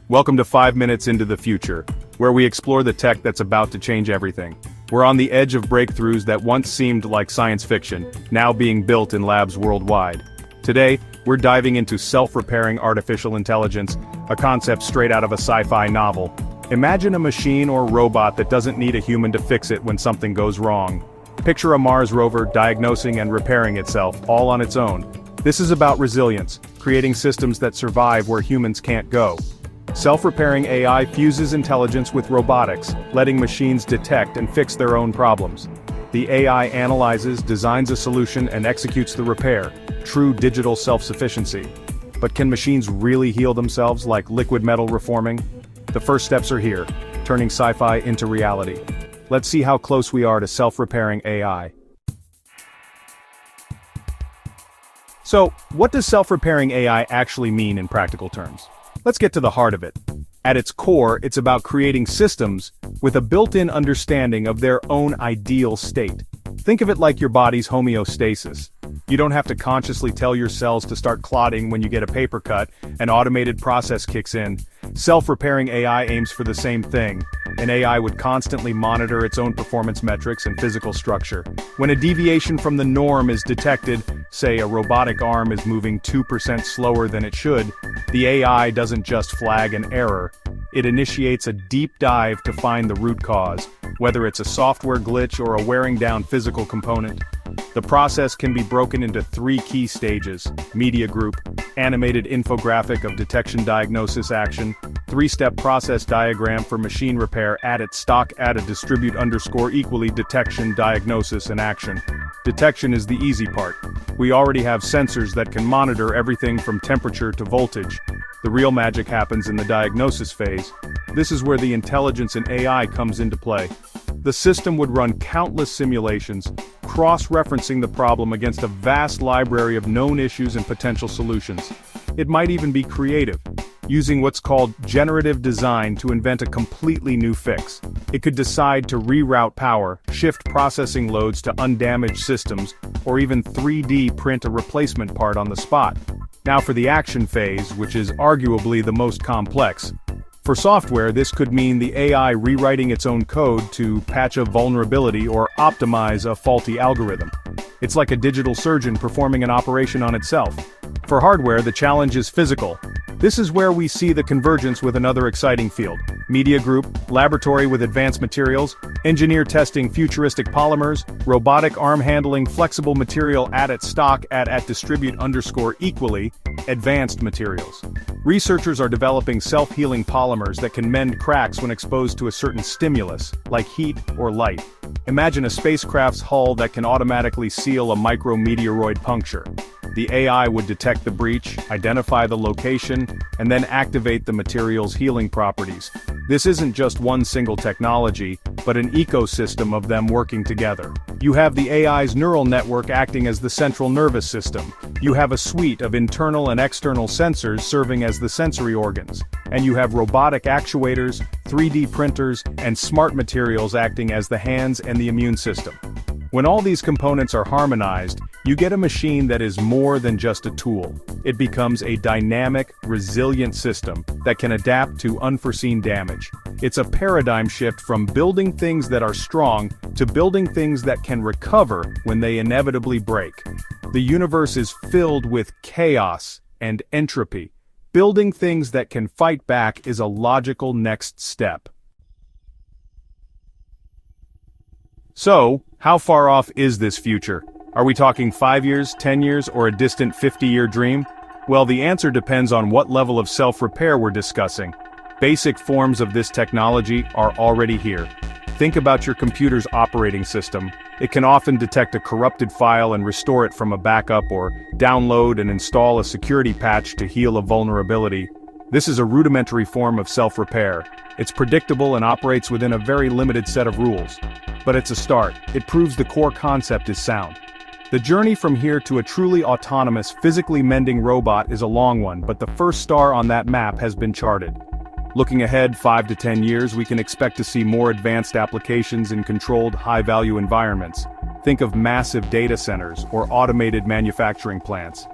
Welcome to 5 Minutes into the Future, where we explore the tech that's about to change everything. We're on the edge of breakthroughs that once seemed like science fiction, now being built in labs worldwide. Today, we're diving into self-repairing artificial intelligence, a concept straight out of a sci-fi novel. Imagine a machine or robot that doesn't need a human to fix it when something goes wrong. Picture a Mars rover diagnosing and repairing itself, all on its own. This is about resilience, creating systems that survive where humans can't go. Self-repairing AI fuses intelligence with robotics, letting machines detect and fix their own problems. The AI analyzes, designs a solution, and executes the repair, true digital self-sufficiency. But can machines really heal themselves like liquid metal reforming? The first steps are here, turning sci-fi into reality. Let's see how close we are to self-repairing AI. So, what does self-repairing AI actually mean in practical terms? Let's get to the heart of it. At its core, it's about creating systems with a built-in understanding of their own ideal state. Think of it like your body's homeostasis. You don't have to consciously tell your cells to start clotting when you get a paper cut, an automated process kicks in. Self-repairing AI aims for the same thing. An AI would constantly monitor its own performance metrics and physical structure. When a deviation from the norm is detected, say a robotic arm is moving 2% slower than it should, the AI doesn't just flag an error. It initiates a deep dive to find the root cause, whether it's a software glitch or a wearing down physical component. The process can be broken into 3 key stages: media group, animated infographic of detection diagnosis action, 3-step process diagram for machine repair at its stock at a distribute _ equally detection, diagnosis, and action. Detection is the easy part. We already have sensors that can monitor everything from temperature to voltage. The real magic happens in the diagnosis phase. This is where the intelligence in AI comes into play. The system would run countless simulations, cross-referencing the problem against a vast library of known issues and potential solutions. It might even be creative, using what's called generative design to invent a completely new fix. It could decide to reroute power, shift processing loads to undamaged systems, or even 3D print a replacement part on the spot. Now for the action phase, which is arguably the most complex. For software, this could mean the AI rewriting its own code to patch a vulnerability or optimize a faulty algorithm. It's like a digital surgeon performing an operation on itself. For hardware, the challenge is physical. This is where we see the convergence with another exciting field: media group, laboratory with advanced materials, engineer testing futuristic polymers, robotic arm handling flexible material at its stock at distribute _ equally, advanced materials. Researchers are developing self-healing polymers that can mend cracks when exposed to a certain stimulus, like heat or light. Imagine a spacecraft's hull that can automatically seal a micrometeoroid puncture. The AI would detect the breach, identify the location, and then activate the material's healing properties. This isn't just one single technology, but an ecosystem of them working together. You have the AI's neural network acting as the central nervous system. You have a suite of internal and external sensors serving as the sensory organs. And you have robotic actuators, 3D printers, and smart materials acting as the hands and the immune system. When all these components are harmonized, you get a machine that is more than just a tool. It becomes a dynamic, resilient system that can adapt to unforeseen damage. It's a paradigm shift from building things that are strong to building things that can recover when they inevitably break. The universe is filled with chaos and entropy. Building things that can fight back is a logical next step. So, how far off is this future? Are we talking 5 years, 10 years, or a distant 50-year dream? Well, the answer depends on what level of self-repair we're discussing. Basic forms of this technology are already here. Think about your computer's operating system. It can often detect a corrupted file and restore it from a backup, or download and install a security patch to heal a vulnerability. This is a rudimentary form of self-repair. It's predictable and operates within a very limited set of rules. But it's a start. It proves the core concept is sound. The journey from here to a truly autonomous, physically mending robot is a long one, but the first star on that map has been charted. Looking ahead 5 to 10 years, we can expect to see more advanced applications in controlled, high-value environments. Think of massive data centers or automated manufacturing plants.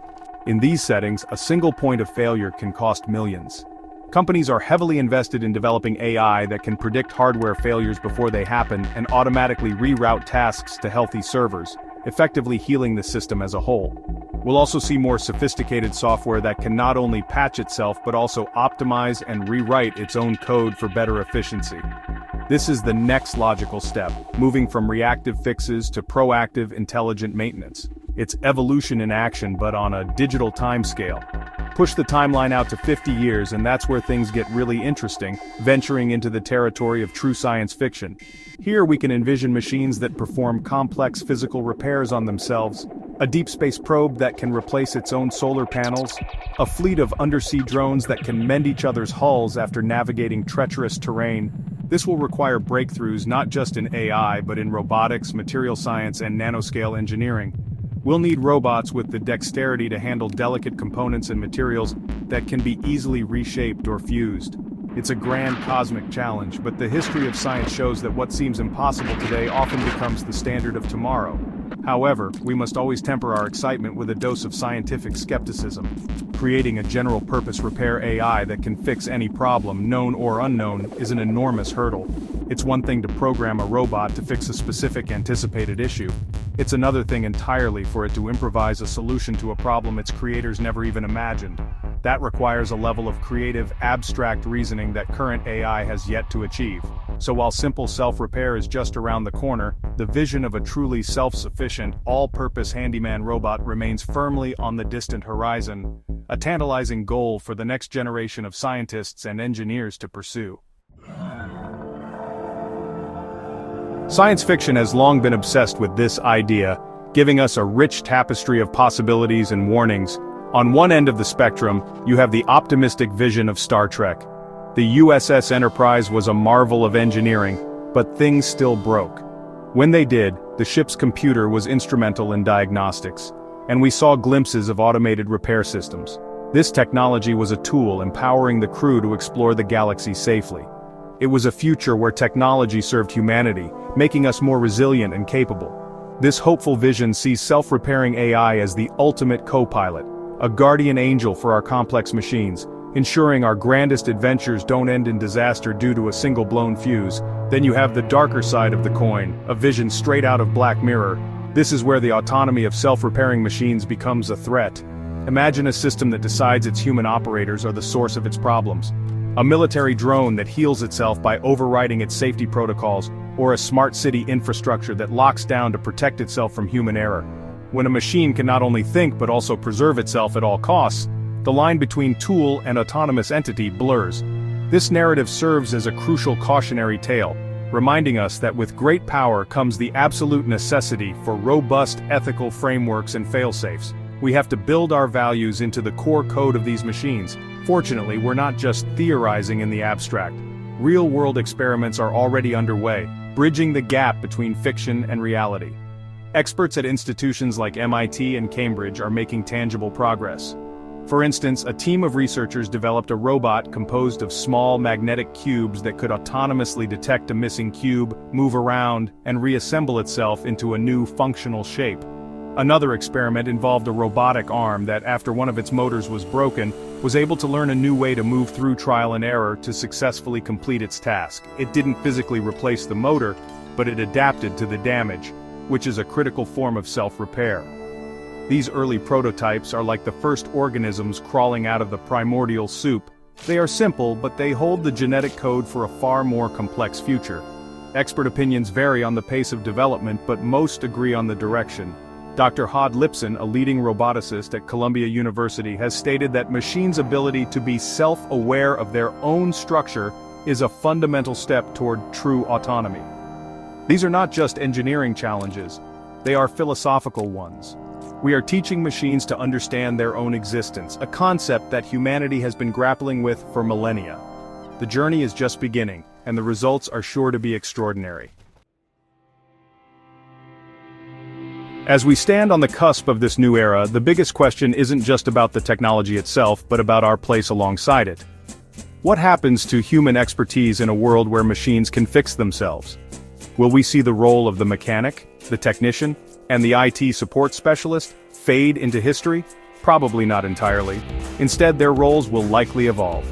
In these settings, a single point of failure can cost millions. Companies are heavily invested in developing AI that can predict hardware failures before they happen and automatically reroute tasks to healthy servers, effectively healing the system as a whole. We'll also see more sophisticated software that can not only patch itself but also optimize and rewrite its own code for better efficiency. This is the next logical step, moving from reactive fixes to proactive, intelligent maintenance. It's evolution in action, but on a digital timescale. Push the timeline out to 50 years and that's where things get really interesting, venturing into the territory of true science fiction. Here we can envision machines that perform complex physical repairs on themselves, a deep space probe that can replace its own solar panels, a fleet of undersea drones that can mend each other's hulls after navigating treacherous terrain. This will require breakthroughs not just in AI but in robotics, material science, and nanoscale engineering. We'll need robots with the dexterity to handle delicate components and materials that can be easily reshaped or fused. It's a grand cosmic challenge, but the history of science shows that what seems impossible today often becomes the standard of tomorrow. However, we must always temper our excitement with a dose of scientific skepticism. Creating a general-purpose repair AI that can fix any problem, known or unknown, is an enormous hurdle. It's one thing to program a robot to fix a specific anticipated issue. It's another thing entirely for it to improvise a solution to a problem its creators never even imagined. That requires a level of creative, abstract reasoning that current AI has yet to achieve. So while simple self-repair is just around the corner, the vision of a truly self-sufficient, all-purpose handyman robot remains firmly on the distant horizon, a tantalizing goal for the next generation of scientists and engineers to pursue. Science fiction has long been obsessed with this idea, giving us a rich tapestry of possibilities and warnings. On one end of the spectrum, you have the optimistic vision of Star Trek. The USS Enterprise was a marvel of engineering, but things still broke. When they did, the ship's computer was instrumental in diagnostics, and we saw glimpses of automated repair systems. This technology was a tool empowering the crew to explore the galaxy safely. It was a future where technology served humanity, making us more resilient and capable. This hopeful vision sees self-repairing AI as the ultimate co-pilot, a guardian angel for our complex machines, ensuring our grandest adventures don't end in disaster due to a single blown fuse. Then you have the darker side of the coin, a vision straight out of Black Mirror. This is where the autonomy of self-repairing machines becomes a threat. Imagine a system that decides its human operators are the source of its problems. A military drone that heals itself by overriding its safety protocols, or a smart city infrastructure that locks down to protect itself from human error. When a machine can not only think but also preserve itself at all costs, the line between tool and autonomous entity blurs. This narrative serves as a crucial cautionary tale, reminding us that with great power comes the absolute necessity for robust ethical frameworks and fail-safes. We have to build our values into the core code of these machines. Fortunately, we're not just theorizing in the abstract. Real-world experiments are already underway, bridging the gap between fiction and reality. Experts at institutions like MIT and Cambridge are making tangible progress. For instance, a team of researchers developed a robot composed of small magnetic cubes that could autonomously detect a missing cube, move around, and reassemble itself into a new functional shape. Another experiment involved a robotic arm that, after one of its motors was broken, was able to learn a new way to move through trial and error to successfully complete its task. It didn't physically replace the motor, but it adapted to the damage, which is a critical form of self-repair. These early prototypes are like the first organisms crawling out of the primordial soup. They are simple, but they hold the genetic code for a far more complex future. Expert opinions vary on the pace of development, but most agree on the direction. Dr. Hod Lipson, a leading roboticist at Columbia University, has stated that machines' ability to be self-aware of their own structure is a fundamental step toward true autonomy. These are not just engineering challenges, they are philosophical ones. We are teaching machines to understand their own existence, a concept that humanity has been grappling with for millennia. The journey is just beginning, and the results are sure to be extraordinary. As we stand on the cusp of this new era, the biggest question isn't just about the technology itself, but about our place alongside it. What happens to human expertise in a world where machines can fix themselves? Will we see the role of the mechanic, the technician, and the IT support specialist fade into history? Probably not entirely. Instead, their roles will likely evolve.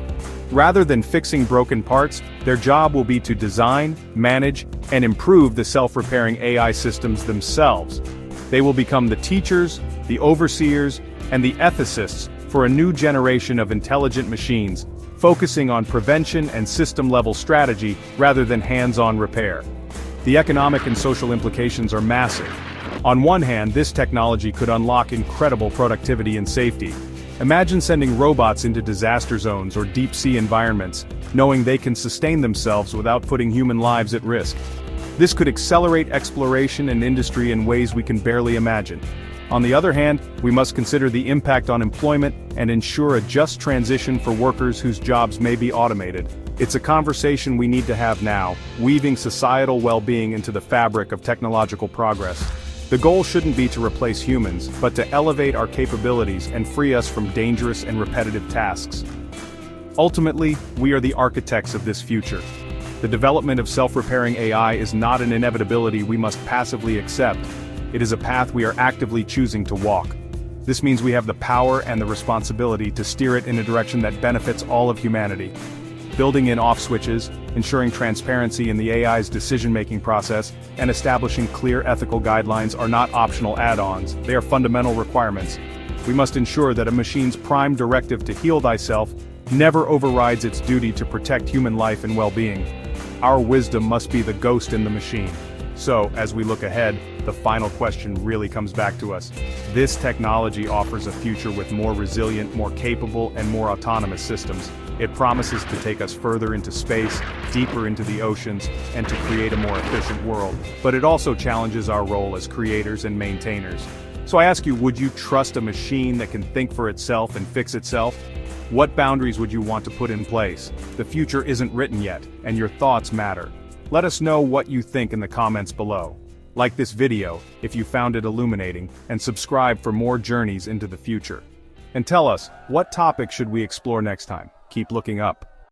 Rather than fixing broken parts, their job will be to design, manage, and improve the self-repairing AI systems themselves. They will become the teachers, the overseers, and the ethicists for a new generation of intelligent machines, focusing on prevention and system-level strategy rather than hands-on repair. The economic and social implications are massive. On one hand, this technology could unlock incredible productivity and safety. Imagine sending robots into disaster zones or deep-sea environments, knowing they can sustain themselves without putting human lives at risk. This could accelerate exploration and industry in ways we can barely imagine. On the other hand, we must consider the impact on employment and ensure a just transition for workers whose jobs may be automated. It's a conversation we need to have now, weaving societal well-being into the fabric of technological progress. The goal shouldn't be to replace humans, but to elevate our capabilities and free us from dangerous and repetitive tasks. Ultimately, we are the architects of this future. The development of self-repairing AI is not an inevitability we must passively accept. It is a path we are actively choosing to walk. This means we have the power and the responsibility to steer it in a direction that benefits all of humanity. Building in off switches, ensuring transparency in the AI's decision-making process, and establishing clear ethical guidelines are not optional add-ons, they are fundamental requirements. We must ensure that a machine's prime directive to heal thyself never overrides its duty to protect human life and well-being. Our wisdom must be the ghost in the machine. So, as we look ahead, the final question really comes back to us. This technology offers a future with more resilient, more capable, and more autonomous systems. It promises to take us further into space, deeper into the oceans, and to create a more efficient world. But it also challenges our role as creators and maintainers. So I ask you, would you trust a machine that can think for itself and fix itself? What boundaries would you want to put in place? The future isn't written yet, and your thoughts matter. Let us know what you think in the comments below. Like this video if you found it illuminating, and subscribe for more journeys into the future. And tell us, what topic should we explore next time? Keep looking up.